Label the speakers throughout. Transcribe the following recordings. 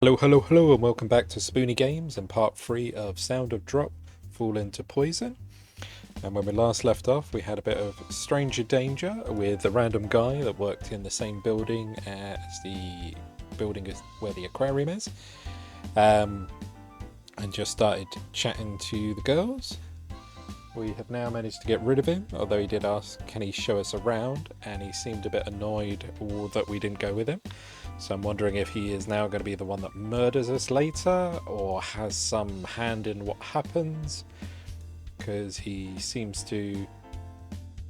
Speaker 1: Hello, hello, hello, and welcome back to Spoony Games and part 3 of Sound of Drop, Fall into Poison. And when we last left off, we had a bit of stranger danger with a random guy that worked in the same building as the building where the aquarium is, and just started chatting to the girls. We have now managed to get rid of him, although he did ask, can he show us around? And he seemed a bit annoyed that we didn't go with him. So I'm wondering if he is now going to be the one that murders us later, or has some hand in what happens, because he seems to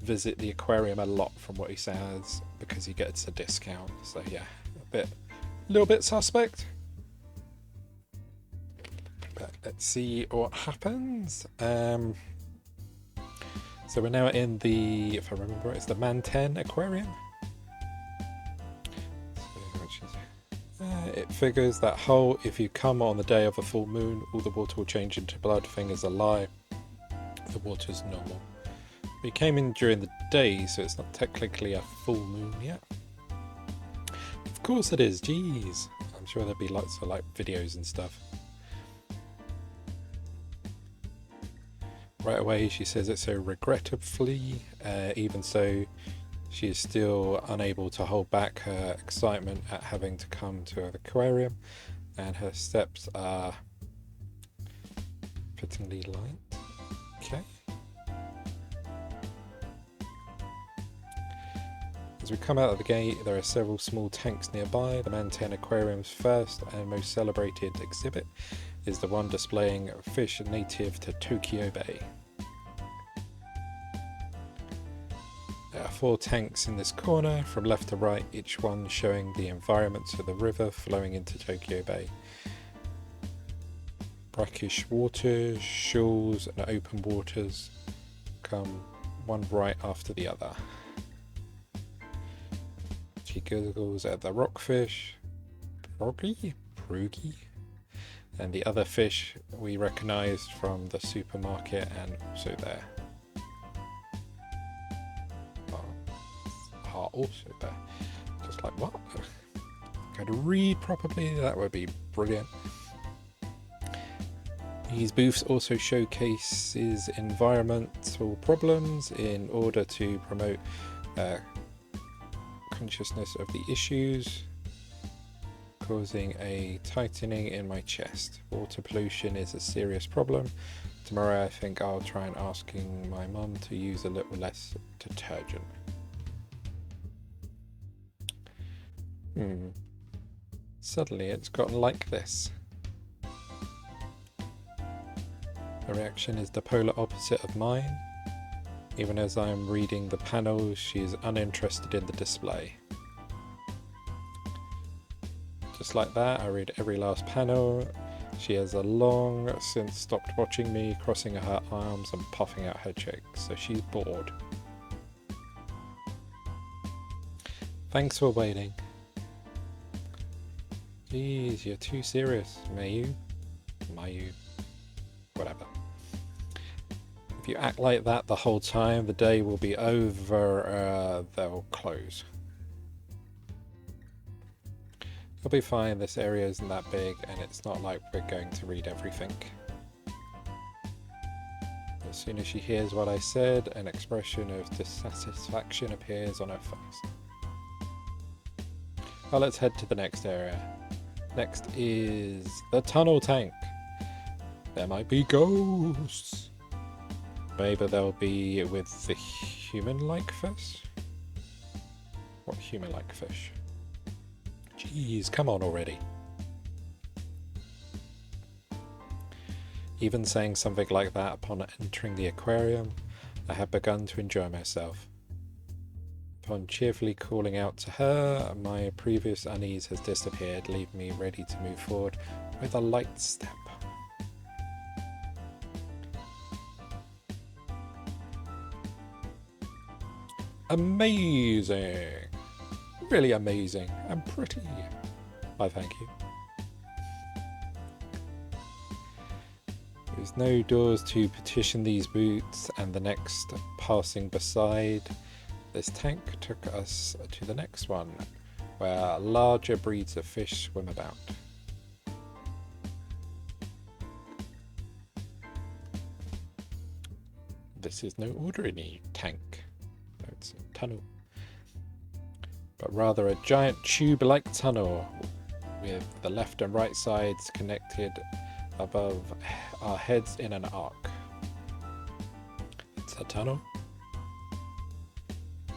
Speaker 1: visit the aquarium a lot from what he says, because he gets a discount. So yeah, a little bit suspect. But let's see what happens. So we're now in the, if I remember, it's the Manten Aquarium. It figures that whole, if you come on the day of a full moon, all the water will change into blood. Thing is a lie. The water's normal. We came in during the day, so it's not technically a full moon yet. Of course it is. Jeez, I'm sure there'll be lots of videos and stuff. Right away, she says it so regrettably. Even so, she is still unable to hold back her excitement at having to come to an aquarium, and her steps are fittingly light. Okay. As we come out of the gate, there are several small tanks nearby. The Manten Aquarium's first and most celebrated exhibit is the one displaying fish native to Tokyo Bay. There are 4 tanks in this corner, from left to right, each one showing the environments of the river flowing into Tokyo Bay. Brackish waters, shoals and open waters come one right after the other. She googles at the rockfish, Proggy, and the other fish we recognised from the supermarket and also there. Are also there. Just like, what? Going to read properly? That would be brilliant. These booths also showcases environmental problems in order to promote consciousness of the issues, causing a tightening in my chest. Water pollution is a serious problem. Tomorrow I think I'll try and asking my mum to use a little less detergent. Suddenly it's gotten like this. Her reaction is the polar opposite of mine. Even as I am reading the panels, she is uninterested in the display. Just like that, I read every last panel. She has a long since stopped watching me, crossing her arms and puffing out her cheeks, so she's bored. Thanks for waiting. Jeez, you're too serious. Mayu? Whatever. If you act like that the whole time, the day will be over. They'll close. You'll be fine. This area isn't that big, and it's not like we're going to read everything. As soon as she hears what I said, an expression of dissatisfaction appears on her face. Well, let's head to the next area. Next is the tunnel tank. There might be ghosts. Maybe they'll be with the human-like fish? What human-like fish? Jeez, come on already. Even saying something like that upon entering the aquarium, I had begun to enjoy myself. Upon cheerfully calling out to her, my previous unease has disappeared, leaving me ready to move forward with a light step. Amazing! Really amazing and pretty. I thank you. There's no doors to petition these boots, and the next passing beside this tank took us to the next one, where larger breeds of fish swim about. this is no ordinary tank. It's a tunnel, but rather a giant tube-like tunnel with the left and right sides connected above our heads in an arc. It's a tunnel.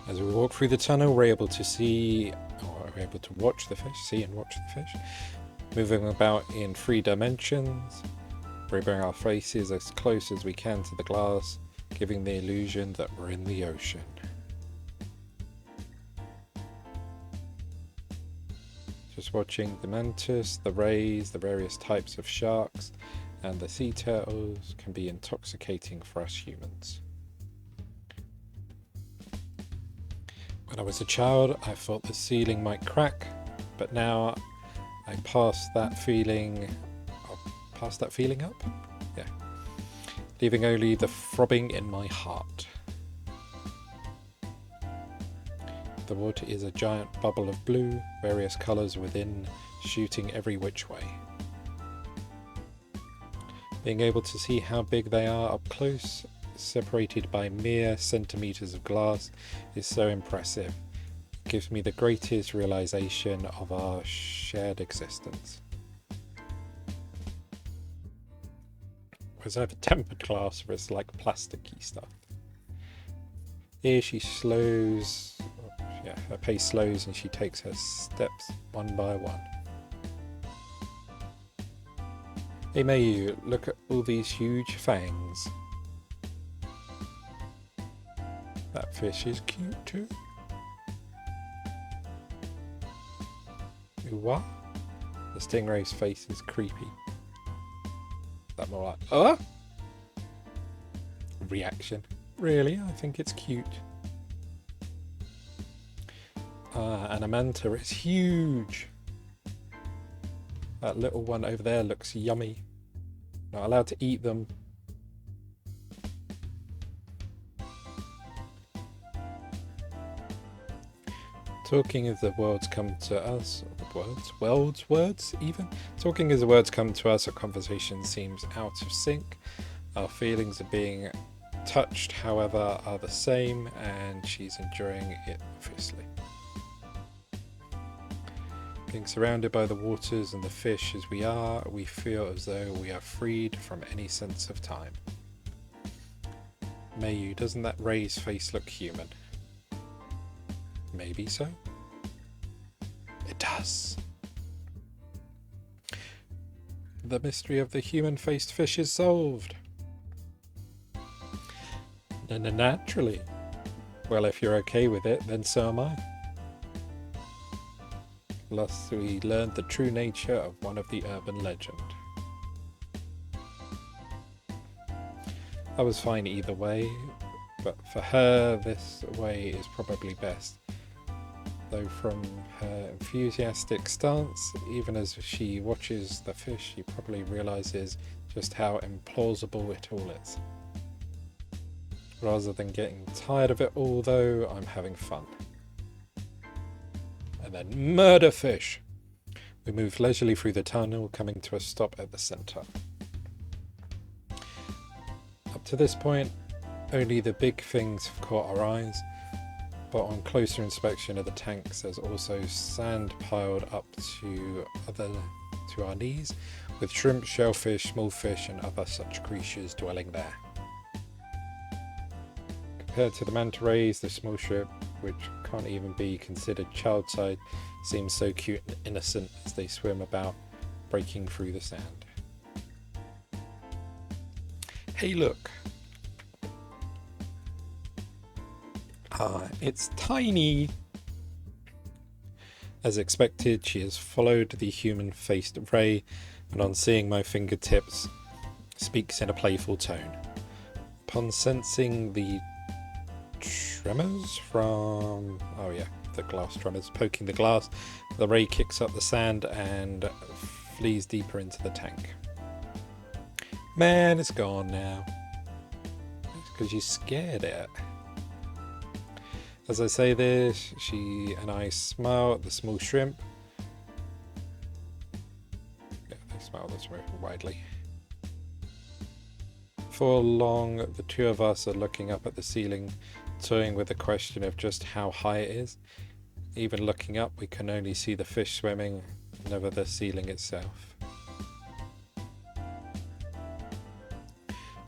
Speaker 1: As we walk through the tunnel, we're able to see, or we're able to watch the fish, see and watch the fish, moving about in 3 dimensions. We bring our faces as close as we can to the glass, giving the illusion that we're in the ocean. Just watching the mantis, the rays, the various types of sharks, and the sea turtles can be intoxicating for us humans. When I was a child, I thought the ceiling might crack, but now I pass that feeling up? Yeah. Leaving only the throbbing in my heart. The water is a giant bubble of blue, various colours within, shooting every which way. Being able to see how big they are up close, separated by mere centimetres of glass, is so impressive. It gives me the greatest realisation of our shared existence. Whereas I have a tempered glass where it's like plasticky stuff. Here she slows, her pace slows and she takes her steps one by one. Hey Mayu, look at all these huge fangs. That fish is cute too. What? The stingray's face is creepy. That more like, oh? Reaction. Really? I think it's cute. And a manta is huge. That little one over there looks yummy. Not allowed to eat them. Talking as the words come to us, words even? Talking as the words come to us, our conversation seems out of sync. Our feelings of being touched, however, are the same, and she's enjoying it obviously. Being surrounded by the waters and the fish as we are, we feel as though we are freed from any sense of time. Mayu, doesn't that Ray's face look human? Maybe so. It does. The mystery of the human-faced fish is solved. Naturally. Well, if you're okay with it, then so am I. Thus we learned the true nature of one of the urban legend. I was fine either way, but for her this way is probably best. Though from her enthusiastic stance, even as she watches the fish, she probably realises just how implausible it all is. Rather than getting tired of it all though, I'm having fun. And then murder fish! We moved leisurely through the tunnel, coming to a stop at the centre. Up to this point, only the big things have caught our eyes, but on closer inspection of the tanks there's also sand piled up to our knees, with shrimp, shellfish, small fish and other such creatures dwelling there. Compared to the manta rays, the small shrimp, which can't even be considered child-side, seems so cute and innocent as they swim about, breaking through the sand. Hey look! It's tiny! As expected, she has followed the human-faced Ray, and on seeing my fingertips, speaks in a playful tone. Upon sensing the tremors from... oh yeah, the glass tremors poking the glass, the Ray kicks up the sand and flees deeper into the tank. Man, it's gone now. It's because you scared it. As I say this, she and I smile at the small shrimp. Yeah, they smile this way widely. For long, the two of us are looking up at the ceiling, toying with the question of just how high it is. Even looking up, we can only see the fish swimming, never the ceiling itself.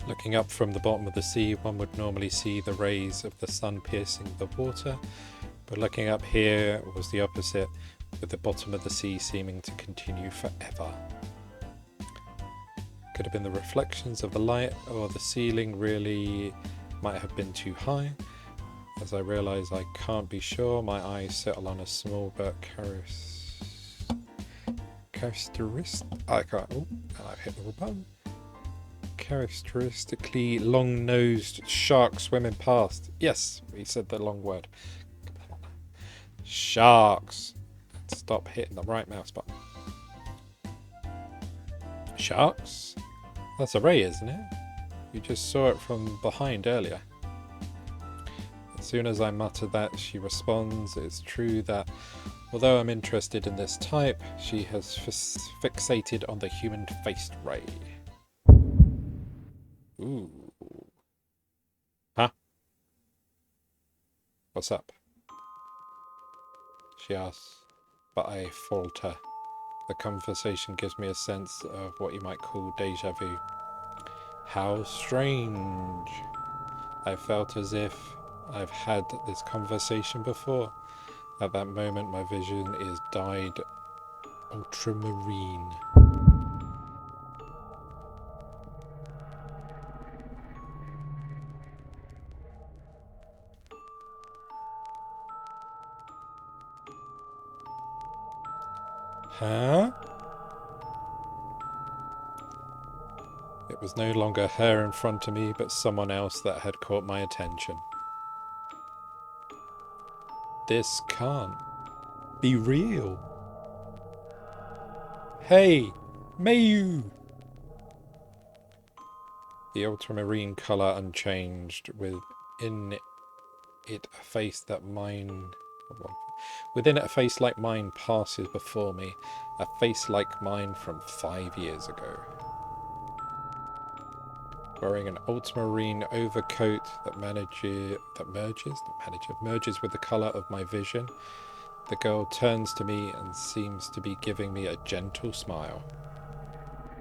Speaker 1: Looking up from the bottom of the sea, one would normally see the rays of the sun piercing the water, but looking up here was the opposite, with the bottom of the sea seeming to continue forever. Could have been the reflections of the light, or the ceiling really might have been too high. As I realise I can't be sure, my eyes settle on a small but characteristically long-nosed shark swimming past. Yes, we said the long word. Sharks. Stop hitting the right mouse button. Sharks? That's a ray, isn't it? You just saw it from behind earlier. As soon as I mutter that, she responds, it's true that although I'm interested in this type, she has fixated on the human-faced ray. Ooh. Huh? What's up? She asks, but I falter. The conversation gives me a sense of what you might call deja vu. How strange. I felt as if I've had this conversation before. At that moment, my vision is dyed ultramarine. Huh? It was no longer her in front of me, but someone else that had caught my attention. This can't be real. Hey, Mayu! The ultramarine colour unchanged, within it a face like mine passes before me, a face like mine from 5 years ago. Wearing an ultramarine overcoat that merges with the colour of my vision, the girl turns to me and seems to be giving me a gentle smile.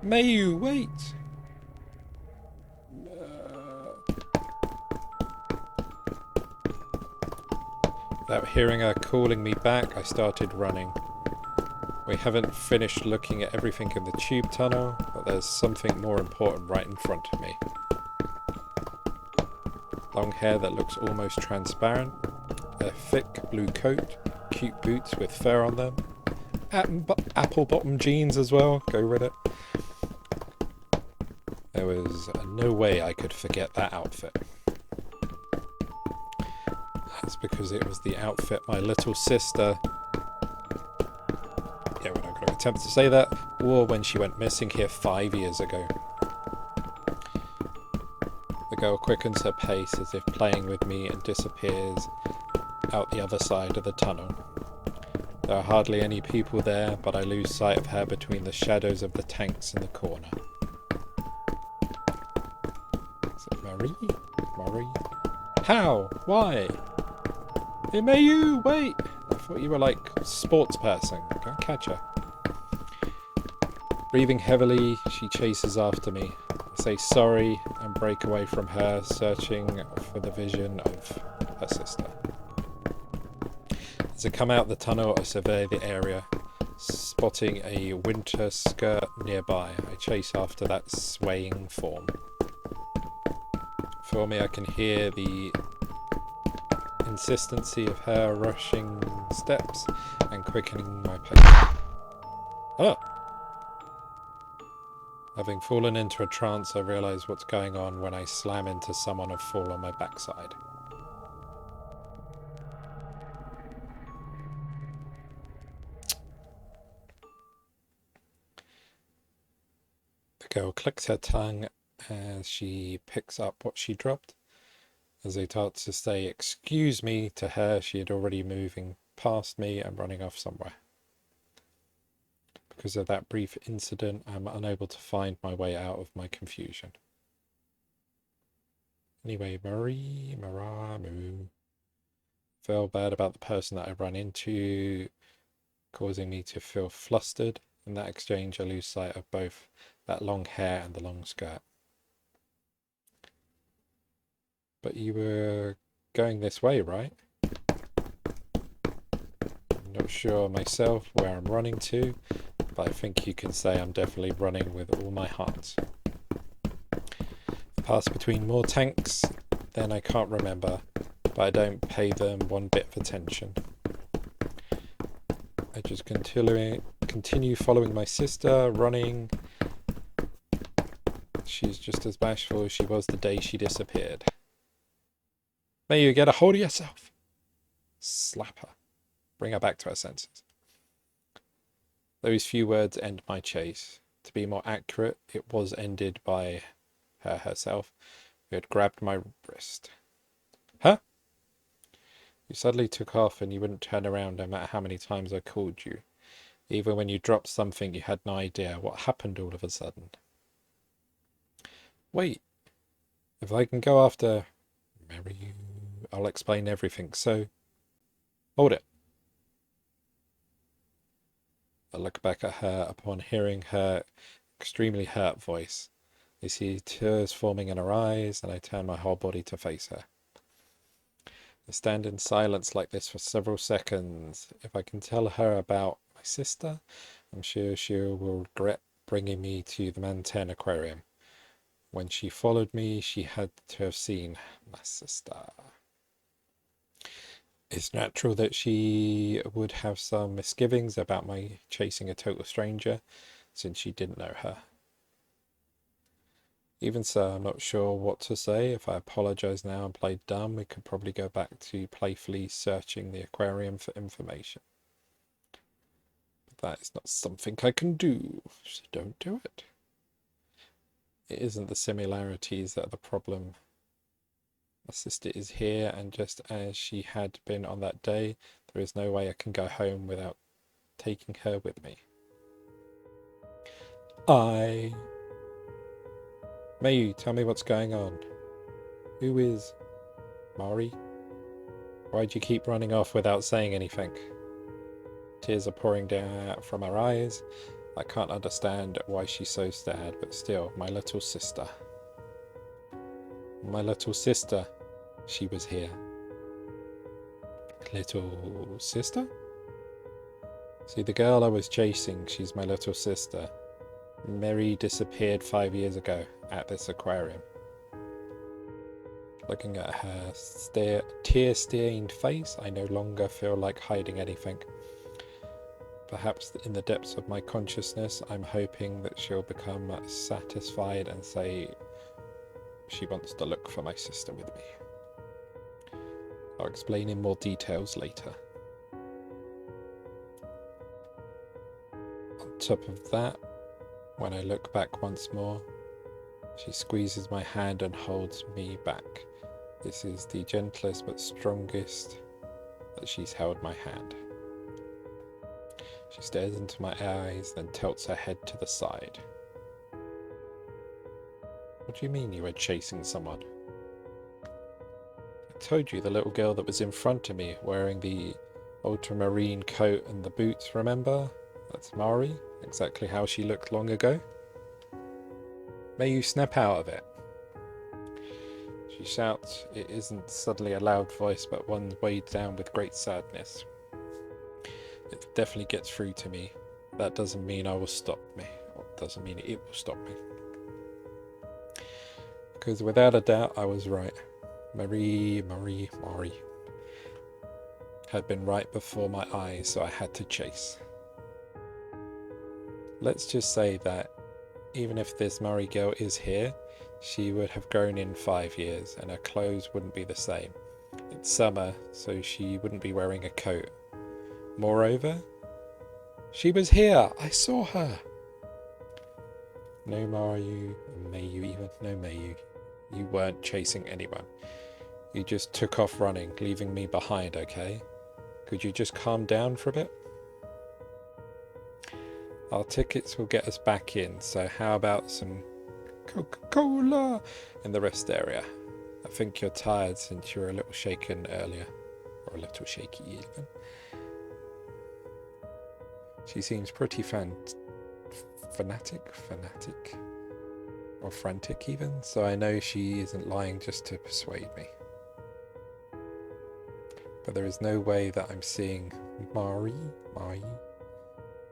Speaker 1: Mayu, wait! Without hearing her calling me back, I started running. We haven't finished looking at everything in the tube tunnel, but there's something more important right in front of me. Long hair that looks almost transparent, a thick blue coat, cute boots with fur on them, apple bottom jeans as well, go with it. There was no way I could forget that outfit. That's because it was the outfit my little sister, we're not going to attempt to say that, wore when she went missing here 5 years ago. The girl quickens her pace as if playing with me and disappears out the other side of the tunnel. There are hardly any people there, but I lose sight of her between the shadows of the tanks in the corner. Is it Marie? Marie? How? Why? Hey Mayu, wait! I thought you were like a sports person. Go catch her. Breathing heavily, she chases after me. I say sorry and break away from her, searching for the vision of her sister. As I come out the tunnel, I survey the area, spotting a winter skirt nearby. I chase after that swaying form. For me, I can hear the insistency of her rushing steps and quickening my pace. Oh! Having fallen into a trance, I realise what's going on when I slam into someone and fall on my backside. The girl clicks her tongue as she picks up what she dropped. As I start to say "excuse me" to her, she had already moving past me and running off somewhere. Because of that brief incident, I'm unable to find my way out of my confusion. Anyway, Marie, Maramu. Feel bad about the person that I run into, causing me to feel flustered. In that exchange, I lose sight of both that long hair and the long skirt. But you were going this way, right? I'm not sure myself where I'm running to, but I think you can say I'm definitely running with all my heart. Pass between more tanks, then I can't remember, but I don't pay them one bit of attention. I just continue following my sister, running. She's just as bashful as she was the day she disappeared. May you get a hold of yourself. Slap her. Bring her back to her senses. Those few words end my chase. To be more accurate, it was ended by her herself, who had grabbed my wrist. Huh? You suddenly took off and you wouldn't turn around no matter how many times I called you. Even when you dropped something, you had no idea what happened all of a sudden. Wait. If I can go after Mary, I'll explain everything, so hold it. I look back at her upon hearing her extremely hurt voice. I see tears forming in her eyes, and I turn my whole body to face her. I stand in silence like this for several seconds. If I can tell her about my sister, I'm sure she will regret bringing me to the Mantan Aquarium. When she followed me, she had to have seen my sister. It's natural that she would have some misgivings about my chasing a total stranger, since she didn't know her. Even so, I'm not sure what to say. If I apologize now and play dumb, we could probably go back to playfully searching the aquarium for information. But that is not something I can do, so don't do it. It isn't the similarities that are the problem. My sister is here, and just as she had been on that day, there is no way I can go home without taking her with me. Mayu, tell me what's going on. Who is Mari? Why'd you keep running off without saying anything? Tears are pouring down from her eyes. I can't understand why she's so sad, but still, my little sister. My little sister. She was here. Little sister? See, the girl I was chasing, she's my little sister. Mary disappeared 5 years ago at this aquarium. Looking at her tear-stained face, I no longer feel like hiding anything. Perhaps in the depths of my consciousness, I'm hoping that she'll become satisfied and say she wants to look for my sister with me. I'll explain in more details later. On top of that, when I look back once more, she squeezes my hand and holds me back. This is the gentlest but strongest that she's held my hand. She stares into my eyes, then tilts her head to the side. What do you mean you were chasing someone? I told you, the little girl that was in front of me, wearing the ultramarine coat and the boots, remember? That's Mari, exactly how she looked long ago. May you snap out of it. She shouts. It isn't suddenly a loud voice, but one weighed down with great sadness. It definitely gets through to me. That doesn't mean I will stop me. Or doesn't mean it will stop me. Because without a doubt, I was right. Mari had been right before my eyes, so I had to chase. Let's just say that even if this Murray girl is here, she would have grown in 5 years and her clothes wouldn't be the same. It's summer, so she wouldn't be wearing a coat. Moreover, she was here. I saw her. No, Mayu, Mayu. You weren't chasing anyone. You just took off running, leaving me behind, okay? Could you just calm down for a bit? Our tickets will get us back in, so how about some Coca-Cola in the rest area? I think you're tired since you were a little shaken earlier. Or a little shaky even. She seems pretty fanatic? Or frantic even, so I know she isn't lying just to persuade me. But there is no way that I'm seeing Mari.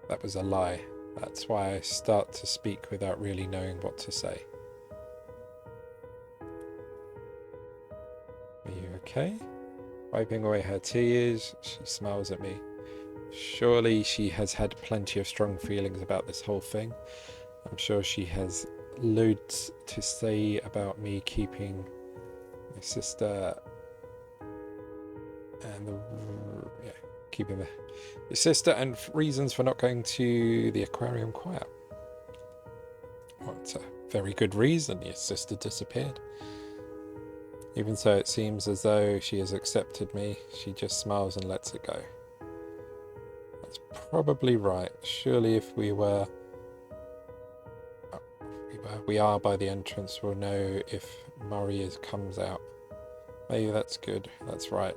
Speaker 1: That was a lie. That's why I start to speak without really knowing what to say. Are you okay? Wiping away her tears, she smiles at me. Surely she has had plenty of strong feelings about this whole thing. I'm sure she has loads to say about me keeping my sister and keeping your sister and reasons for not going to the aquarium quiet. Well, it's a very good reason. Your sister disappeared. Even so, it seems as though she has accepted me. She just smiles and lets it go. That's probably right. Surely if we are by the entrance, we'll know if Murray comes out. Maybe that's good. That's right.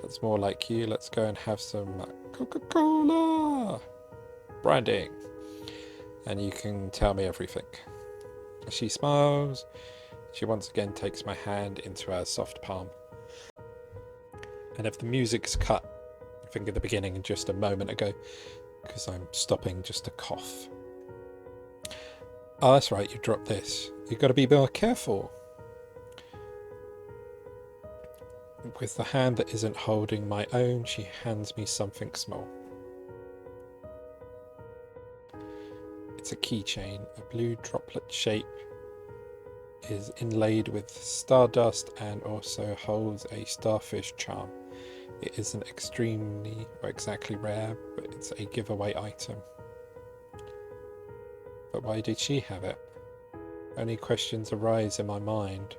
Speaker 1: That's more like you. Let's go and have some Coca-Cola branding. And you can tell me everything. She smiles. She once again takes my hand into her soft palm. And if the music's cut, I think at the beginning just a moment ago, because I'm stopping just to cough. Oh, that's right, you dropped this. You've got to be more careful. With the hand that isn't holding my own, she hands me something small. It's a keychain, a blue droplet shape, is inlaid with stardust and also holds a starfish charm. It isn't extremely or exactly rare, but it's a giveaway item. But why did she have it? Only questions arise in my mind.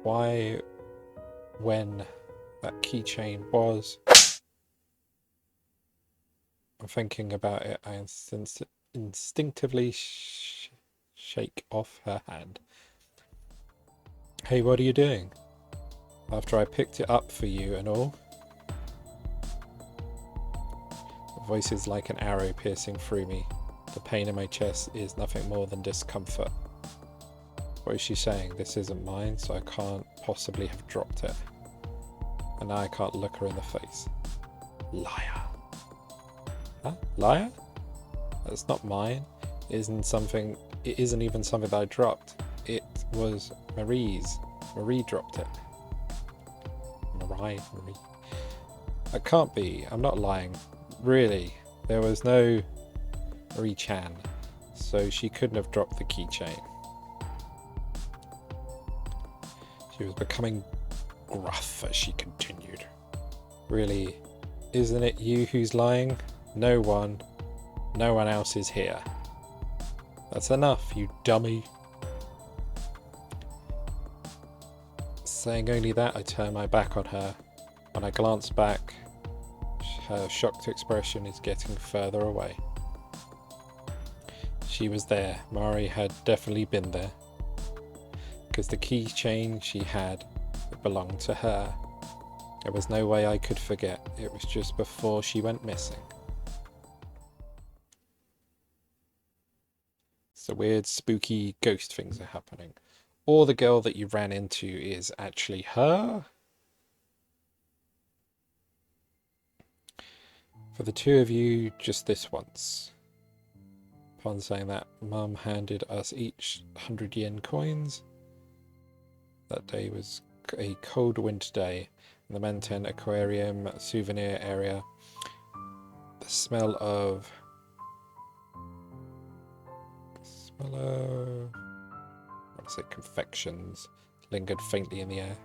Speaker 1: Why, when that keychain was... I'm thinking about it, I instinctively shake off her hand. Hey, what are you doing? After I picked it up for you and all? The voice is like an arrow piercing through me. The pain in my chest is nothing more than discomfort. What is she saying? This isn't mine, so I can't possibly have dropped it. And now I can't look her in the face. Liar. Huh? Liar? That's not mine. It isn't even something that I dropped. It was Marie's. Marie dropped it. Marie. That can't be. I'm not lying. Really. There was no Marie-chan, so she couldn't have dropped the keychain. She was becoming gruff as she continued. Really, isn't it you who's lying? No one else is here. That's enough, you dummy. Saying only that, I turn my back on her. When I glance back, her shocked expression is getting further away. She was there. Mari had definitely been there. Because the keychain she had, it belonged to her. There was no way I could forget. It was just before she went missing. So weird, spooky ghost things are happening. Or the girl that you ran into is actually her? For the two of you, just this once. Upon saying that, Mum handed us each 100 yen coins. That day was a cold winter day in the Menten Aquarium souvenir area. The smell of... I want to say confections lingered faintly in the air.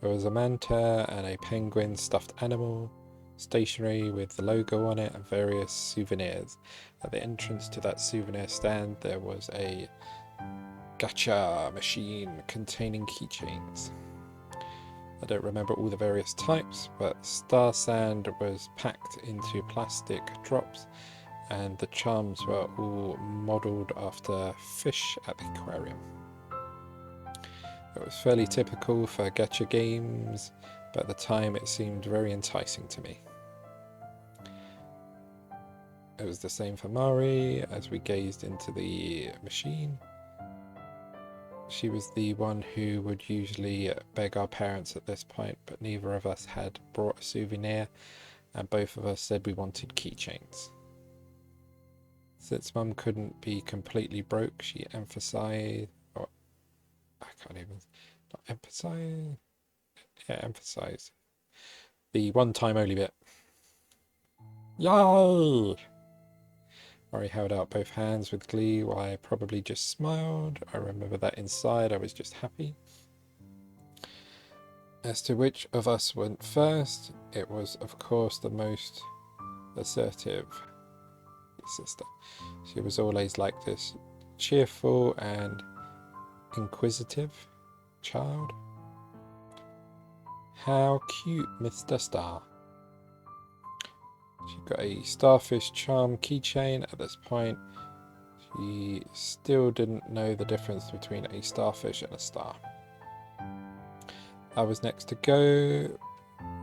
Speaker 1: There was a manta and a penguin stuffed animal, stationery with the logo on it, and various souvenirs. At the entrance to that souvenir stand there was a gacha machine containing keychains. I don't remember all the various types, but star sand was packed into plastic drops and the charms were all modelled after fish at the aquarium. It was fairly typical for gacha games, but at the time it seemed very enticing to me. It was the same for Mari as we gazed into the machine. She was the one who would usually beg our parents at this point, but neither of us had brought a souvenir, and both of us said we wanted keychains. Since Mum couldn't be completely broke, she emphasized, or I can't even, not emphasize, yeah, emphasize the one time only bit. Yay! Mari held out both hands with glee while I probably just smiled. I remember that inside I was just happy. As to which of us went first, it was of course the most assertive sister. She was always like this cheerful and inquisitive child. How cute, Mr. Star. She got a starfish charm keychain. At this point, she still didn't know the difference between a starfish and a star. I was next to go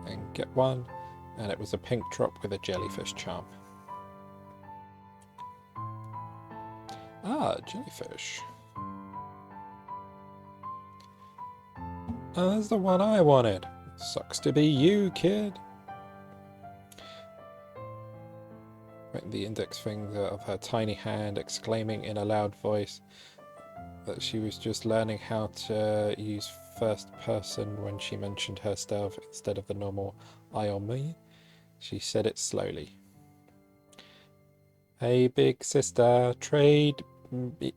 Speaker 1: and get one, and it was a pink drop with a jellyfish charm. Ah, jellyfish. Oh, that's the one I wanted. Sucks to be you, kid. The index finger of her tiny hand, exclaiming in a loud voice that she was just learning how to use first person when she mentioned herself instead of the normal I or me. She said it slowly. Hey, big sister, trade me.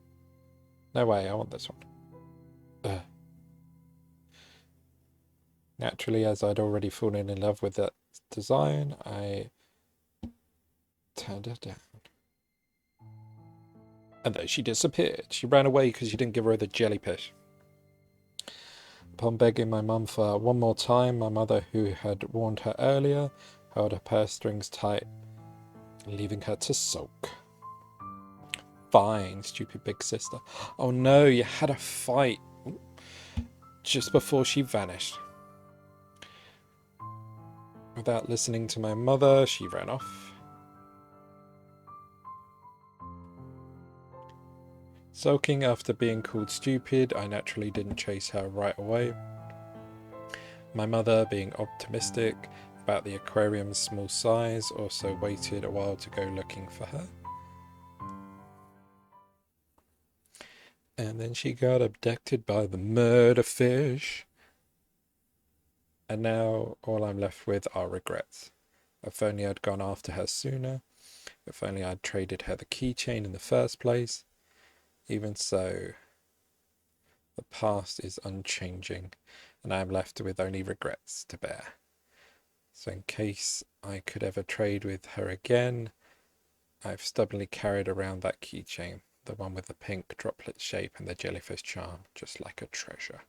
Speaker 1: No way, I want this one. Naturally, as I'd already fallen in love with that design, I turned her down. And then she disappeared. She ran away because you didn't give her the jellyfish. Upon begging my mum for one more time, my mother, who had warned her earlier, held her purse strings tight, leaving her to sulk. Fine, stupid big sister. Oh no, you had a fight just before she vanished. Without listening to my mother, she ran off. Sulking after being called stupid, I naturally didn't chase her right away. My mother, being optimistic about the aquarium's small size, also waited a while to go looking for her. And then she got abducted by the murder fish. And now all I'm left with are regrets. If only I'd gone after her sooner. If only I'd traded her the keychain in the first place. Even so, the past is unchanging, and I am left with only regrets to bear. So in case I could ever trade with her again, I've stubbornly carried around that keychain, the one with the pink droplet shape and the jellyfish charm, just like a treasure.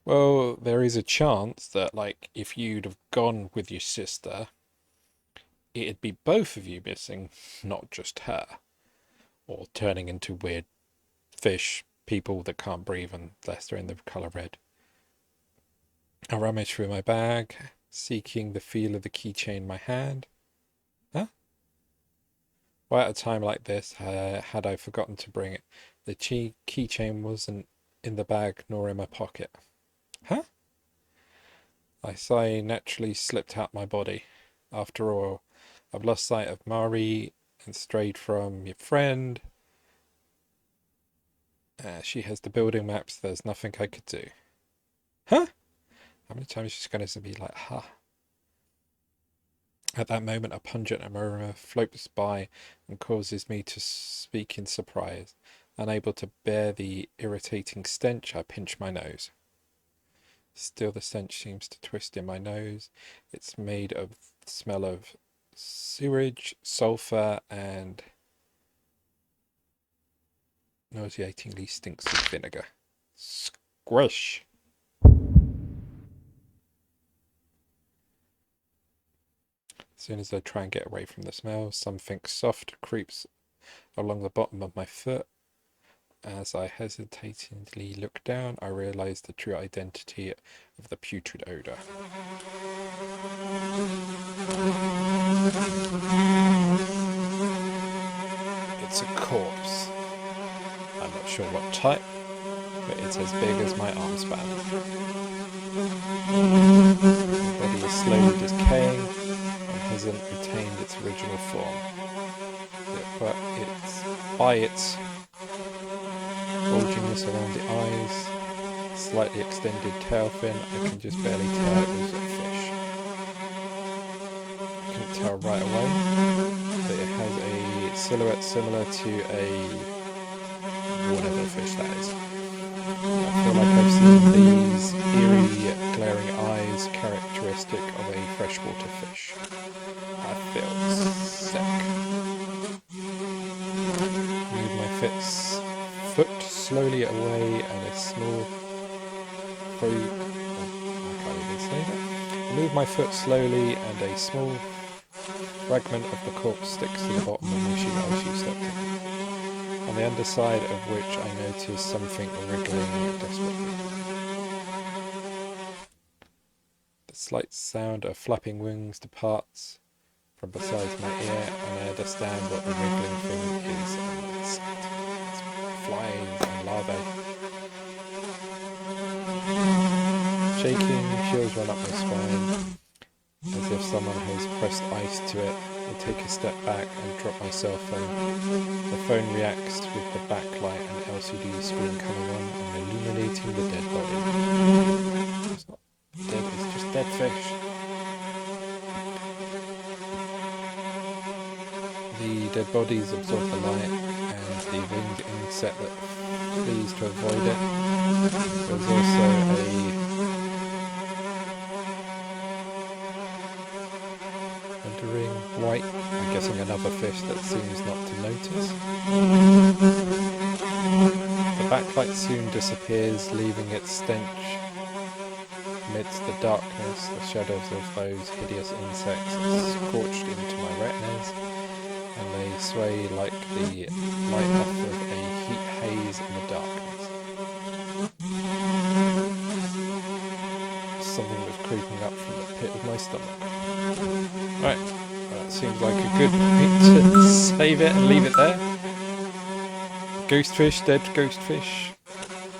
Speaker 1: Well, there is a chance that, like, if you'd have gone with your sister, it'd be both of you missing, not just her. Or turning into weird fish people that can't breathe unless they're in the colour red. I rummaged through my bag, seeking the feel of the keychain in my hand. Huh? Why at a time like this had I forgotten to bring it? The keychain wasn't in the bag nor in my pocket. Huh? I sigh naturally slipped out my body. After all, I've lost sight of Mari and strayed from your friend. She has the building maps. There's nothing I could do. Huh? How many times she's going to be like, huh? At that moment, a pungent aroma floats by and causes me to speak in surprise. Unable to bear the irritating stench, I pinch my nose. Still, the stench seems to twist in my nose. It's made of the smell of sewage, sulfur, and nauseatingly stinks of vinegar. Squish! As soon as I try and get away from the smell, something soft creeps along the bottom of my foot. As I hesitatingly look down, I realise the true identity of the putrid odour. It's a corpse. I'm not sure what type, but it's as big as my arm span. The body is slowly decaying and hasn't retained its original form. But by its bulginess around the eyes, slightly extended tail fin, I can just barely tell it was a fish. I couldn't tell right away, but it has a silhouette similar to a whatever fish that is. I feel like I've seen these eerie, glaring eyes characteristic of a freshwater fish. I feel sick. Move my foot slowly away and a small Move my foot slowly and a small fragment of the corpse sticks to the bottom of my shoe as you stepped in, on the underside of which I notice something wriggling desperately. The slight sound of flapping wings departs from beside my ear, and I understand what the wriggling thing is, and it's flies and larvae. Shaking, chills run up my spine, as if someone has pressed ice to it. I take a step back and drop my cell phone. The phone reacts with the backlight and LCD screen coming on and illuminating the dead body. It's not dead, it's just dead fish. The dead bodies absorb the light, and the winged insect that flees to avoid it. There's also a wandering white, I'm guessing another fish that seems not to notice. The backlight soon disappears, leaving its stench amidst the darkness. The shadows of those hideous insects scorched into my retinas, and they sway like the light off of a heat haze in the darkness. Something was creeping up from the pit of my stomach. Right, that seems like a good point to save it and leave it there. Ghostfish, dead ghostfish.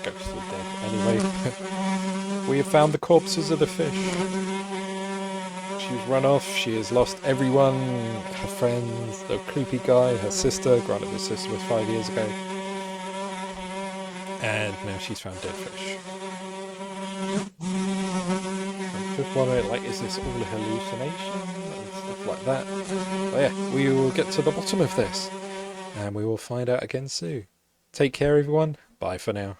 Speaker 1: Ghosts are dead anyway. We have found the corpses of the fish. She's run off, she has lost everyone, her friends, the creepy guy, her sister, granted the sister was 5 years ago. And now she's found dead fish. I'm just wondering, like, is this all a hallucination and stuff like that? But yeah, we will get to the bottom of this, and we will find out again soon. Take care everyone, bye for now.